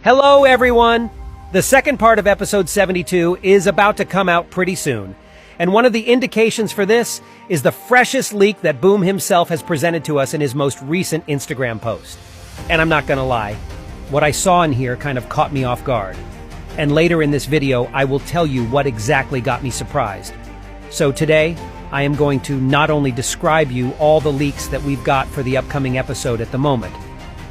Hello, everyone! The second part of episode 72 is about to come out pretty soon. And one of the indications for this is the freshest leak that Boom himself has presented to us in his most recent Instagram post. And I'm not gonna lie, what I saw in here kind of caught me off guard. And later in this video, I will tell you what exactly got me surprised. So today, I am going to not only describe you all the leaks that we've got for the upcoming episode at the moment,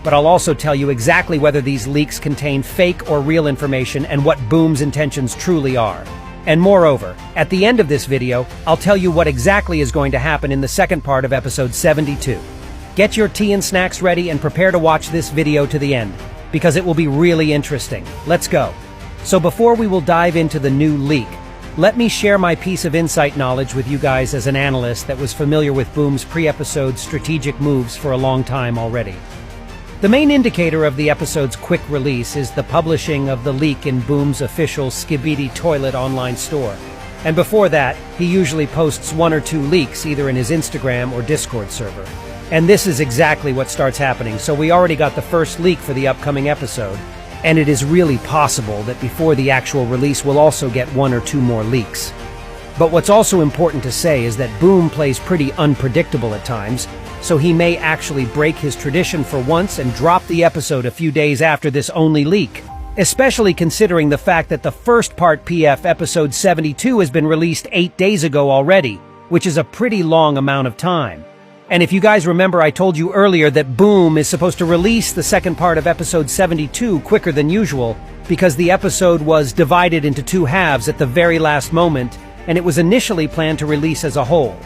but I'll also tell you exactly whether these leaks contain fake or real information and what Boom's intentions truly are. And moreover, at the end of this video, I'll tell you what exactly is going to happen in the second part of episode 72. Get your tea and snacks ready and prepare to watch this video to the end, because it will be really interesting. Let's go. So before we will dive into the new leak, let me share my piece of insight knowledge with you guys as an analyst that was familiar with Boom's pre-episode strategic moves for a long time already. The main indicator of the episode's quick release is the publishing of the leak in Boom's official Skibidi toilet online store. And before that, he usually posts one or two leaks either in his Instagram or Discord server. And this is exactly what starts happening, so we already got the first leak for the upcoming episode. And it is really possible that before the actual release we'll also get one or two more leaks. But what's also important to say is that Boom plays pretty unpredictable at times, so he may actually break his tradition for once and drop the episode a few days after this only leak. Especially considering the fact that the first part PF episode 72 has been released 8 days ago already, which is a pretty long amount of time. And if you guys remember, I told you earlier that Boom is supposed to release the second part of episode 72 quicker than usual, because the episode was divided into two halves at the very last moment, and it was initially planned to release as a whole.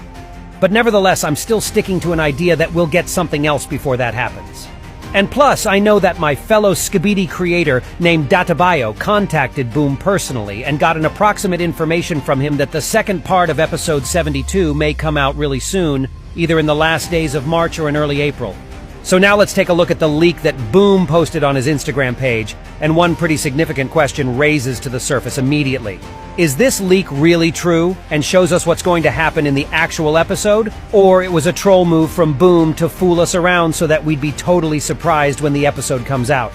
But nevertheless, I'm still sticking to an idea that we'll get something else before that happens. And plus, I know that my fellow Skibidi creator named Databayo contacted Boom personally and got an approximate information from him that the second part of episode 72 may come out really soon, either in the last days of March or in early April. So now let's take a look at the leak that Boom posted on his Instagram page, and one pretty significant question raises to the surface immediately. Is this leak really true and shows us what's going to happen in the actual episode? Or it was a troll move from Boom to fool us around so that we'd be totally surprised when the episode comes out?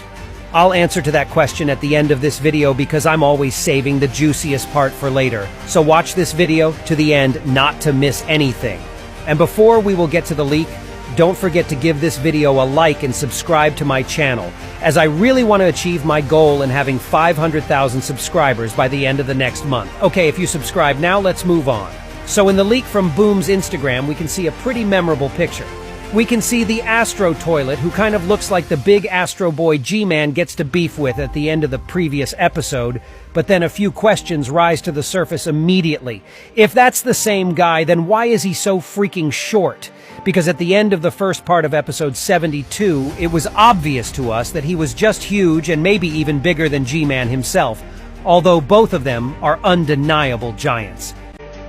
I'll answer to that question at the end of this video because I'm always saving the juiciest part for later. So watch this video to the end not to miss anything. And before we will get to the leak, don't forget to give this video a like and subscribe to my channel, as I really want to achieve my goal in having 500,000 subscribers by the end of the next month. Okay, if you subscribe now, let's move on. So in the leak from Boom's Instagram, we can see a pretty memorable picture. We can see the Astro toilet, who kind of looks like the big Astro Boy G-Man gets to beef with at the end of the previous episode, but then a few questions rise to the surface immediately. If that's the same guy, then why is he so freaking short? Because at the end of the first part of episode 72, it was obvious to us that he was just huge and maybe even bigger than G-Man himself, although both of them are undeniable giants.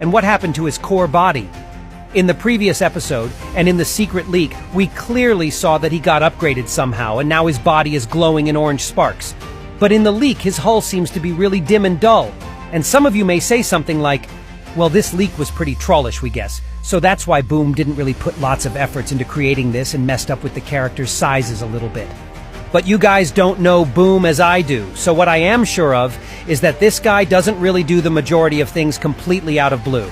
And what happened to his core body? In the previous episode, and in the secret leak, we clearly saw that he got upgraded somehow, and now his body is glowing in orange sparks. But in the leak, his hull seems to be really dim and dull. And some of you may say something like, well, this leak was pretty trollish, we guess, so that's why Boom didn't really put lots of efforts into creating this and messed up with the characters' sizes a little bit. But you guys don't know Boom as I do, so what I am sure of is that this guy doesn't really do the majority of things completely out of blue.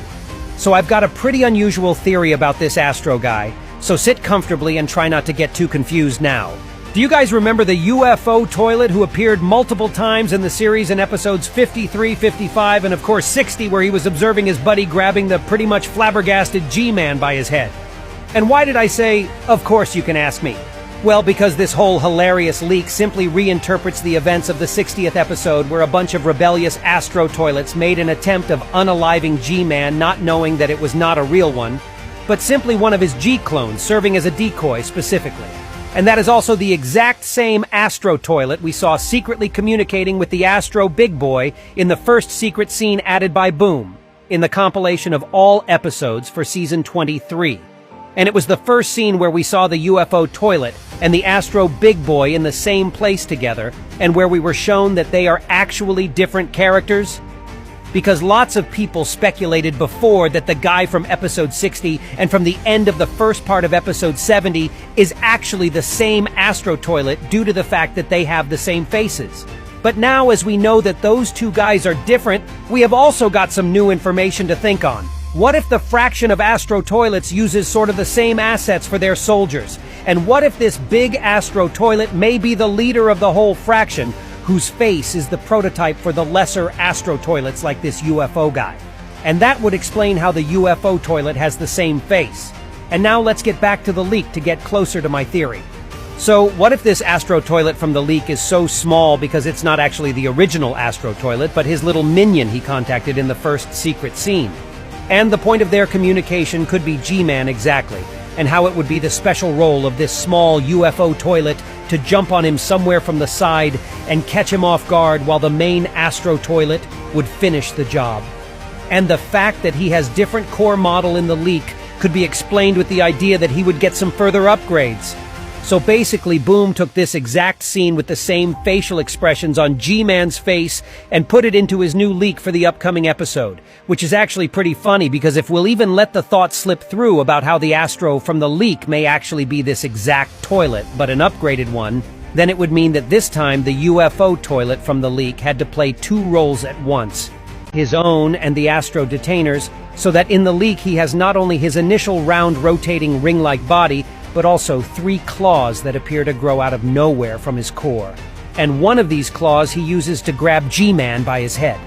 So I've got a pretty unusual theory about this Astro guy, so sit comfortably and try not to get too confused now. Do you guys remember the UFO toilet who appeared multiple times in the series in episodes 53, 55, and of course 60, where he was observing his buddy grabbing the pretty much flabbergasted G-Man by his head? And why did I say, of course, you can ask me? Well, because this whole hilarious leak simply reinterprets the events of the 60th episode, where a bunch of rebellious Astro toilets made an attempt of unaliving G-Man, not knowing that it was not a real one, but simply one of his G-clones serving as a decoy specifically. And that is also the exact same Astro toilet we saw secretly communicating with the Astro Big Boy in the first secret scene added by Boom, in the compilation of all episodes for season 23. And it was the first scene where we saw the UFO toilet and the Astro Big Boy in the same place together, and where we were shown that they are actually different characters. because lots of people speculated before that the guy from episode 60 and from the end of the first part of episode 70 is actually the same Astro Toilet due to the fact that they have the same faces. But now, as we know that those two guys are different, we have also got some new information to think on. What if the fraction of Astro Toilets uses sort of the same assets for their soldiers? And what if this big Astro Toilet may be the leader of the whole fraction, whose face is the prototype for the lesser Astro Toilets like this UFO guy? And that would explain how the UFO toilet has the same face. And now let's get back to the leak to get closer to my theory. So, what if this Astro Toilet from the leak is so small because it's not actually the original Astro Toilet, but his little minion he contacted in the first secret scene? And the point of their communication could be G-Man exactly, and how it would be the special role of this small UFO toilet to jump on him somewhere from the side and catch him off guard while the main Astro Toilet would finish the job. And the fact that he has different core model in the leak could be explained with the idea that he would get some further upgrades. So basically, Boom took this exact scene with the same facial expressions on G-Man's face and put it into his new leak for the upcoming episode, which is actually pretty funny because if we'll even let the thought slip through about how the Astro from the leak may actually be this exact toilet, but an upgraded one, then it would mean that this time the UFO toilet from the leak had to play two roles at once, his own and the Astro detainer's, so that in the leak he has not only his initial round rotating ring-like body, but also 3 claws that appear to grow out of nowhere from his core. And one of these claws he uses to grab G-Man by his head.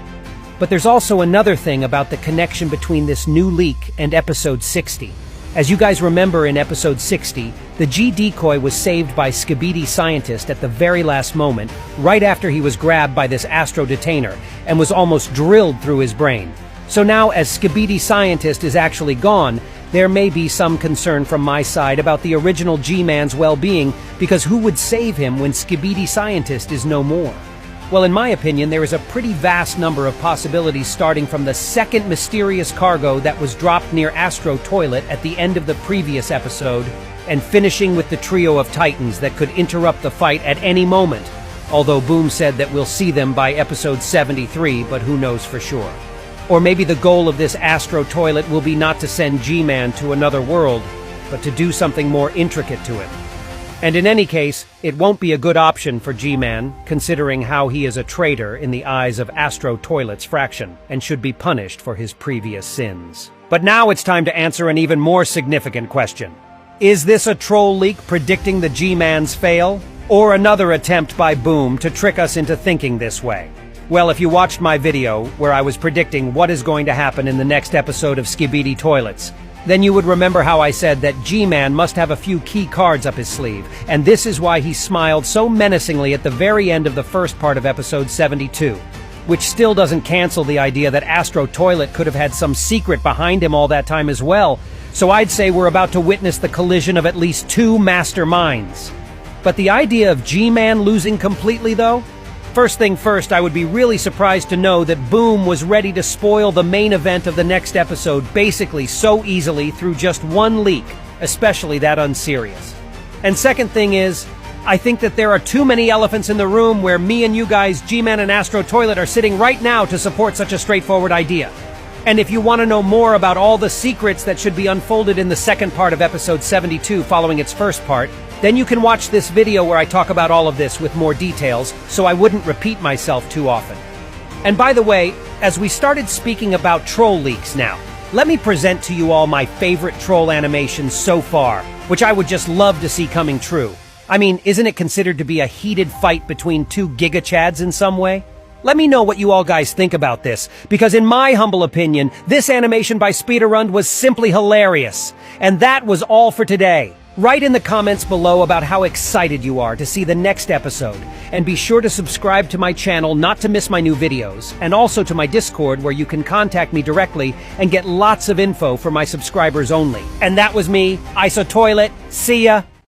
But there's also another thing about the connection between this new leak and episode 60. As you guys remember in episode 60, the G-Decoy was saved by Skibidi Scientist at the very last moment, right after he was grabbed by this Astro Detainer, and was almost drilled through his brain. So now, as Skibidi Scientist is actually gone, there may be some concern from my side about the original G-Man's well-being, because who would save him when Skibidi Scientist is no more? Well, in my opinion, there is a pretty vast number of possibilities starting from the second mysterious cargo that was dropped near Astro Toilet at the end of the previous episode, and finishing with the trio of Titans that could interrupt the fight at any moment, although Boom said that we'll see them by episode 73, but who knows for sure. Or maybe the goal of this Astro Toilet will be not to send G-Man to another world, but to do something more intricate to him. And in any case, it won't be a good option for G-Man, considering how he is a traitor in the eyes of Astro Toilet's fraction, and should be punished for his previous sins. But now it's time to answer an even more significant question. Is this a troll leak predicting the G-Man's fail? Or another attempt by Boom to trick us into thinking this way? Well, if you watched my video, where I was predicting what is going to happen in the next episode of Skibidi Toilets, then you would remember how I said that G-Man must have a few key cards up his sleeve, and this is why he smiled so menacingly at the very end of the first part of episode 72. Which still doesn't cancel the idea that Astro Toilet could have had some secret behind him all that time as well, so I'd say we're about to witness the collision of at least 2 masterminds. But the idea of G-Man losing completely, though? First thing first, I would be really surprised to know that Boom was ready to spoil the main event of the next episode basically so easily through just one leak, especially that unserious. And second thing is, I think that there are too many elephants in the room where me and you guys, G-Man and Astro Toilet, are sitting right now to support such a straightforward idea. And if you want to know more about all the secrets that should be unfolded in the second part of episode 72 following its first part, then you can watch this video where I talk about all of this with more details, so I wouldn't repeat myself too often. And by the way, as we started speaking about troll leaks now, let me present to you all my favorite troll animations so far, which I would just love to see coming true. I mean, isn't it considered to be a heated fight between 2 Giga-Chads in some way? Let me know what you all guys think about this, because in my humble opinion, this animation by Speederund was simply hilarious. And that was all for today. Write in the comments below about how excited you are to see the next episode, and be sure to subscribe to my channel not to miss my new videos, and also to my Discord where you can contact me directly and get lots of info for my subscribers only. And that was me, Iso Toilet. See ya!